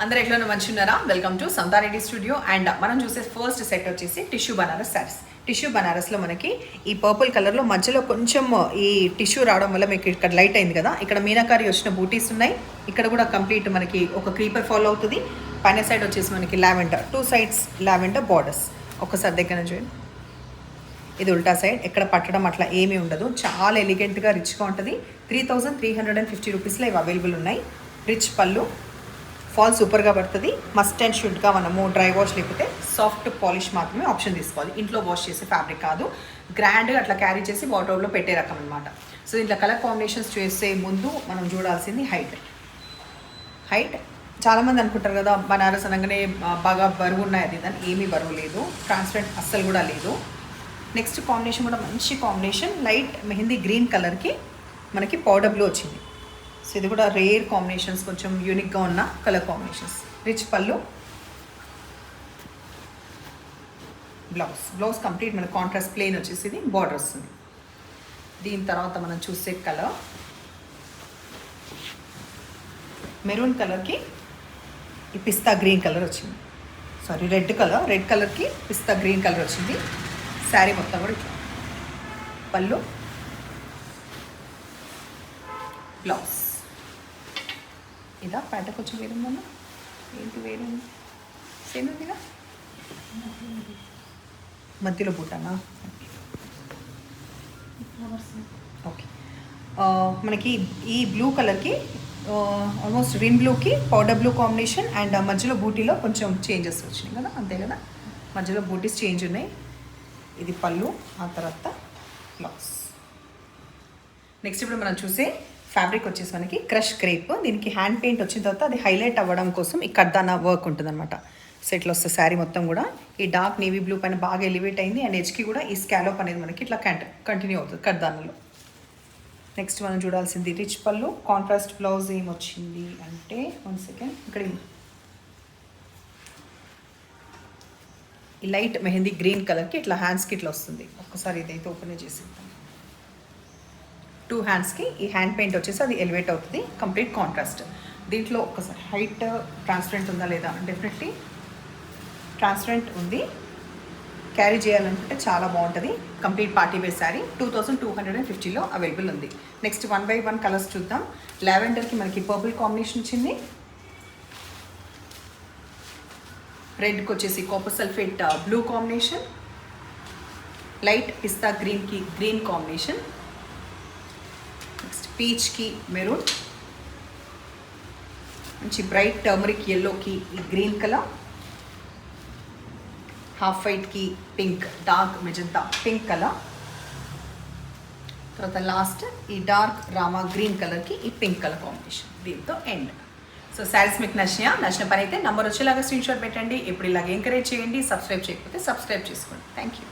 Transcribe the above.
అందరూ ఎట్లా మంచిగున్నారా? Welcome to Santha Reddy studio. And మనం చూసే ఫస్ట్ సెట్ వచ్చేసి టిష్యూ బనారస్ శారీస్. టిష్యూ బనారస్లో మనకి ఈ పర్పుల్ కలర్లో మధ్యలో కొంచెం ఈ టిష్యూ రావడం వల్ల మీకు ఇక్కడ లైట్ అయింది కదా, ఇక్కడ మీనాకారి వచ్చిన బూటీస్ ఉన్నాయి. ఇక్కడ కూడా కంప్లీట్ మనకి ఒక క్రీపర్ ఫాలో అవుతుంది. పైన సైడ్ వచ్చేసి మనకి లావెండర్, 2 సైడ్స్ లావెండర్ బార్డర్స్. ఒక్కసారి దగ్గర చూడండి, ఇది ఉల్టా సైడ్, ఎక్కడ పట్టడం అట్లా ఏమీ ఉండదు. చాలా ఎలిగెంట్గా రిచ్గా ఉంటుంది. 3350 రూపీస్లో ఇవి అవైలబుల్ ఉన్నాయి. రిచ్ పళ్ళు, ఫాల్ సూపర్గా పడుతుంది. మస్ట్ అండ్ షుడ్గా మనము డ్రై వాష్ లేకపోతే సాఫ్ట్ పాలిష్ మాత్రమే ఆప్షన్ తీసుకోవాలి. ఇంట్లో వాష్ చేసే ఫ్యాబ్రిక్ కాదు. గ్రాండ్గా అట్లా క్యారీ చేసి వార్డ్రోబ్లో పెట్టే రకం అనమాట. సో ఇంట్లో కలర్ కాంబినేషన్స్ చేసే ముందు మనం చూడాల్సింది హైట్. చాలామంది అనుకుంటారు కదా బనారస్ అనగానే బాగా బరువు ఉన్నాయి, అది దాన్ని ఏమీ బరువు లేదు. ట్రాన్స్పరెంట్ అస్సలు కూడా లేదు. నెక్స్ట్ కాంబినేషన్ కూడా మంచి కాంబినేషన్, లైట్ మెహందీ గ్రీన్ కలర్కి మనకి పౌడర్ బ్లూ వచ్చింది. సో ఇది కూడా రేర్ కాంబినేషన్స్, కొంచెం యూనిక్గా ఉన్న కలర్ కాంబినేషన్స్. రిచ్ పళ్ళు, బ్లౌజ్ కంప్లీట్ మన కాంట్రాస్ట్ ప్లెయిన్ వచ్చేసి ఇది బార్డర్ వస్తుంది. దీని తర్వాత మనం చూసే కలర్ మెరూన్ కలర్కి ఈ పిస్తా గ్రీన్ కలర్ వచ్చింది. సారీ రెడ్ కలర్కి పిస్తా గ్రీన్ కలర్ వచ్చింది. శారీ మొత్తం కూడా ఇట్లా పళ్ళు, బ్లౌజ్. ఇదా ప్యాట కొంచెం వేరుందన్నా, ఏంటి వేరు సేమ్ ఉందిగా, మధ్యలో బుట్టనా. ఓకే, మనకి ఈ బ్లూ కలర్కి ఆల్మోస్ట్ రిన్ బ్లూకి పౌడర్ బ్లూ కాంబినేషన్, అండ్ మధ్యలో బూటీలో కొంచెం చేంజెస్ వచ్చినాయి కదా, అంతే కదా, మధ్యలో బూటీస్ చేంజ్ ఉన్నాయి. ఇది పళ్ళు, ఆ తర్వాత బ్లౌజ్. నెక్స్ట్ ఇప్పుడు మనం చూసే ఫ్యాబ్రిక్ వచ్చేసి మనకి క్రష్ క్రేప్. దీనికి హ్యాండ్ పెయింట్ వచ్చిన తర్వాత అది హైలైట్ అవ్వడం కోసం ఈ కర్దానా వర్క్ ఉంటుంది అనమాట. సో ఇట్లా వస్తే శారీ మొత్తం కూడా ఈ డార్క్ నేవీ బ్లూ పైన బాగా ఎలివేట్ అయింది. అండ్ ఎడ్జ్కి కూడా ఈ స్కాలోప్ అనేది మనకి ఇట్లా కంటిన్యూ అవుతుంది కర్దానాలో. నెక్స్ట్ మనం చూడాల్సింది రిచ్ పళ్ళు, కాంట్రాస్ట్ బ్లౌజ్ ఏమొచ్చింది అంటే, 1 సెకండ్, ఇక్కడ ఈ లైట్ మెహందీ గ్రీన్ కలర్కి ఇట్లా హ్యాండ్స్కి ఇట్లా వస్తుంది. ఒక్కసారి ఇదైతే ఓపెన్ చేసి 2 హ్యాండ్స్కి ఈ హ్యాండ్ పెయింట్ వచ్చేసి అది ఎలివేట్ అవుతుంది. Complete contrast. దీంట్లో ఒకసారి హైట్ ట్రాన్స్పరెంట్ ఉందా లేదా, డెఫినెట్లీ ట్రాన్స్పరెంట్ ఉంది. క్యారీ చేయాలనుకుంటే చాలా బాగుంటుంది. కంప్లీట్ పార్టీ వేర్ శారీ 2250లో అవైలబుల్ ఉంది. నెక్స్ట్ 1 by 1 కలర్స్ చూద్దాం. లావెండర్కి మనకి పర్పుల్ కాంబినేషన్ వచ్చింది. రెడ్కి వచ్చేసి copper sulphate blue combination. Light pista గ్రీన్కి గ్రీన్ కాంబినేషన్. నెక్స్ట్ పీచ్కి మెరూన్. మంచి బ్రైట్ టర్మరిక్ ఎల్లోకి ఈ గ్రీన్ కలర్. హాఫ్ వైట్కి pink, dark magenta pink colour. తర్వాత లాస్ట్ ఈ డార్క్ రామా గ్రీన్ కలర్కి ఈ పింక్ కలర్ కాంబినేషన్. దీంతో ఎండ్. సో శారీస్ మీకు నచ్చిన పని అయితే నంబర్ వచ్చేలాగా స్క్రీన్ షాట్ పెట్టండి. ఎప్పుడు ఇలాగ ఎంకరేజ్ చేయండి. సబ్స్క్రైబ్ చేయకపోతే సబ్స్క్రైబ్ చేసుకోండి. Thank you.